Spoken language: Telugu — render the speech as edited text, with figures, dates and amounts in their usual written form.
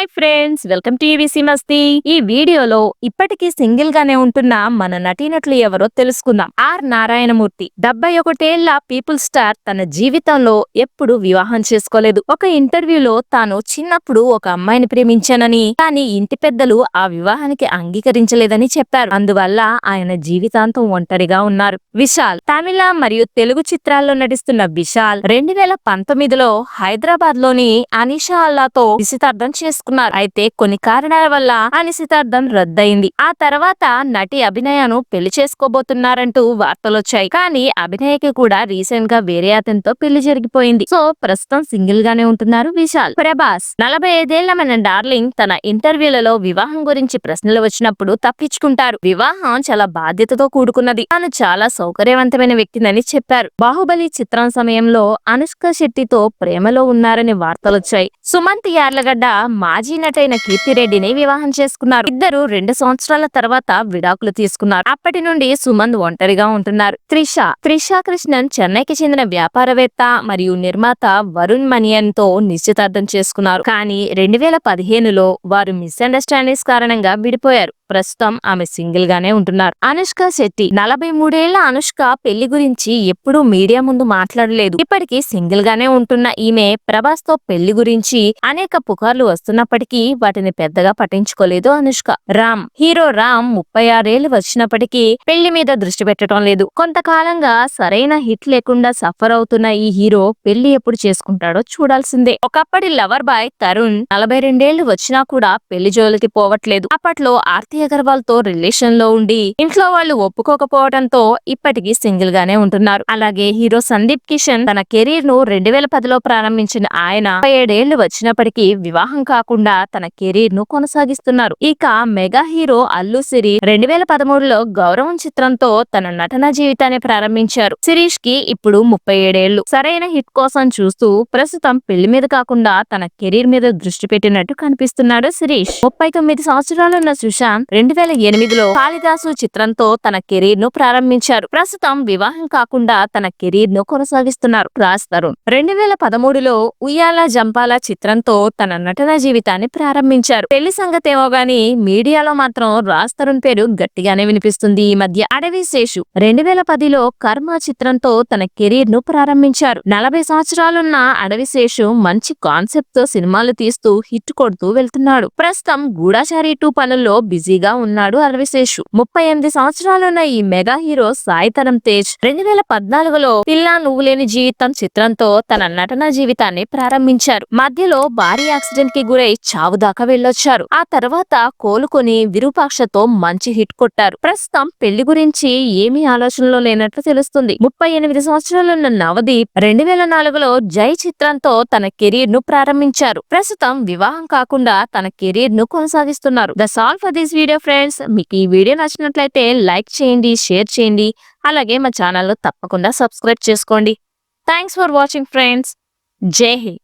Hi friends, welcome to EVC మస్తీ. ఈ వీడియోలో ఇప్పటికీ సింగిల్ గానే ఉంటున్న మన నటీనటులు ఎవరో తెలుసుకుందాం. నారాయణమూర్తి 71 ఏళ్ల పీపుల్ స్టార్ తన జీవితంలో ఎప్పుడు వివాహం చేసుకోలేదు. ఒక ఇంటర్వ్యూలో తాను చిన్నప్పుడు ఒక అమ్మాయిని ప్రేమించానని, కానీ ఇంటి పెద్దలు ఆ వివాహానికి అంగీకరించలేదని చెప్పారు. అందువల్ల ఆయన జీవితాంతం ఒంటరిగా ఉన్నారు. విశాల్ తమిళ మరియు తెలుగు చిత్రాల్లో నటిస్తున్న విశాల్ 2019లో హైదరాబాద్ లోని అనిషా అల్లాతో నిశ్చితార్థం చేసుకున్నారు. అయితే కొన్ని కారణాల వల్ల ఆ నిశ్చితార్థం రద్దయింది. ఆ తర్వాత నటి అభినయను పెళ్లి చేసుకోబోతున్నారంటూ వార్తలొచ్చాయి. కానీ అభినయకి కూడా రీసెంట్ గా వేరే అతనితో పెళ్లి జరిగిపోయింది. సో ప్రస్తుతం సింగిల్ గానే ఉంటున్నారు విశాల్. ప్రభాస్ 45 ఏళ్ల మన డార్లింగ్ తన ఇంటర్వ్యూలలో వివాహం గురించి ప్రశ్నలు వచ్చినప్పుడు తప్పించుకుంటారు. వివాహం చాలా బాధ్యతతో కూడుకున్నది, తాను చాలా సౌకర్యవంతమైన వ్యక్తినని చెప్పారు. బాహుబలి చిత్రం సమయంలో అనుష్క శెట్టితో ప్రేమలో ఉన్నారని వార్తలొచ్చాయి. సుమంత్ యార్లగడ్డ మాజీ నటైన కీర్తిరెడ్డిని వివాహం చేసుకున్నారు. ఇద్దరు 2 సంవత్సరాల తర్వాత విడాకులు తీసుకున్నారు. అప్పటి నుండి సుమంత్ ఒంటరిగా ఉంటున్నారు. త్రిష కృష్ణన్ చెన్నైకి చెందిన వ్యాపారవేత్త మరియు నిర్మాత వరుణ్ మనియన్ తో నిశ్చితార్థం చేసుకున్నారు. కానీ 2015లో వారు మిస్అండర్స్టాండింగ్స్ కారణంగా విడిపోయారు. ప్రస్తుతం ఆమె సింగిల్ గానే ఉంటున్నారు. అనుష్క శెట్టి 43 ఏళ్ల అనుష్క పెళ్లి గురించి ఎప్పుడూ మీడియా ముందు మాట్లాడలేదు. ఇప్పటికీ సింగిల్ గానే ఉంటున్న ఈమె ప్రభాస్ తో పెళ్లి గురించి అనేక పుకార్లు వస్తున్నప్పటికీ వాటిని పెద్దగా పట్టించుకోలేదు అనుష్క. హీరో రామ్ 36 ఏళ్లు వచ్చినప్పటికీ పెళ్లి మీద దృష్టి పెట్టడం లేదు. కొంతకాలంగా సరైన హిట్ లేకుండా సఫర్ అవుతున్న ఈ హీరో పెళ్లి ఎప్పుడు చేసుకుంటాడో చూడాల్సిందే. ఒకప్పటి లవర్ బాయ్ తరుణ్ 42 ఏళ్లు వచ్చినా కూడా పెళ్లి జోలికి పోవట్లేదు. అప్పట్లో ఆర్తి అగర్వాల్ తో రిలేషన్ లో ఉండి ఇంట్లో వాళ్ళు ఒప్పుకోకపోవడంతో ఇప్పటికీ సింగిల్ గానే ఉంటున్నారు. అలాగే హీరో సందీప్ కిషన్ తన కెరీర్ ను 2010లో ప్రారంభించిన ఆయన 37 ఏళ్లు వచ్చినప్పటికీ వివాహం కాకుండా తన కెరీర్ ను కొనసాగిస్తున్నారు. ఇక మెగా హీరో అల్లు సిరి 2013లో గౌరవం చిత్రంతో తన నటన జీవితాన్ని ప్రారంభించారు. శిరీష్ కి ఇప్పుడు 37 ఏళ్లు. సరైన హిట్ కోసం చూస్తూ ప్రస్తుతం పెళ్లి మీద కాకుండా తన కెరీర్ మీద దృష్టి పెట్టినట్టు కనిపిస్తున్నాడు శిరీష్. 39 సంవత్సరాలున్న సుశాంత్ 2008లో కాళిదాసు చిత్రంతో తన కెరీర్ ను ప్రారంభించారు. ప్రస్తుతం వివాహం కాకుండా తన కెరీర్ ను కొనసాగిస్తున్నారు. రాజ్ తరుణ్ 2013లో ఉయ్యాల జంపాల చిత్రంతో తన నటన జీవితాన్ని ప్రారంభించారు. పెళ్లి సంగతేమో గాని మీడియాలో మాత్రం రాజ్ తరుణ్ పేరు గట్టిగానే వినిపిస్తుంది. ఈ మధ్య అడవి శేషు 2010లో కర్మ చిత్రంతో తన కెరీర్ ను ప్రారంభించారు. 40 సంవత్సరాలున్న అడవి శేషు మంచి కాన్సెప్ట్ తో సినిమాలు తీస్తూ హిట్ కొడుతూ వెళ్తున్నాడు. ప్రస్తుతం గూఢచారి 2 పనుల్లో బిజీగా ఉన్నాడు అరవిశేషు. 38 సంవత్సరాలున్న ఈ మెగా హీరో సాయి తరం తేజ్ 2014లో పిల్లా నువ్వు లేని జీవితం చిత్రంతో తన నటన జీవితాన్ని ప్రారంభించారు. మధ్యలో భారీ యాక్సిడెంట్ కి గురై చావు దాకా వెళ్ళొచ్చారు. ఆ తర్వాత కోలుకొని విరూపాక్షతో మంచి హిట్ కొట్టారు. ప్రస్తుతం పెళ్లి గురించి ఏమీ ఆలోచనలో లేనట్లు తెలుస్తుంది. 38 సంవత్సరాలున్న నవదీప్ 2004లో జై చిత్రంతో తన కెరీర్ ను ప్రారంభించారు. ప్రస్తుతం వివాహం కాకుండా తన కెరీర్ ను కొనసాగిస్తున్నారు. That's all for this video friends. మీకు ఈ వీడియో నచ్చినట్లయితే లైక్ చేయండి, షేర్ చేయండి. అలాగే మా ఛానల్ తప్పకుండా సబ్స్క్రైబ్ చేసుకోండి. Thanks for watching friends. జై హింద్.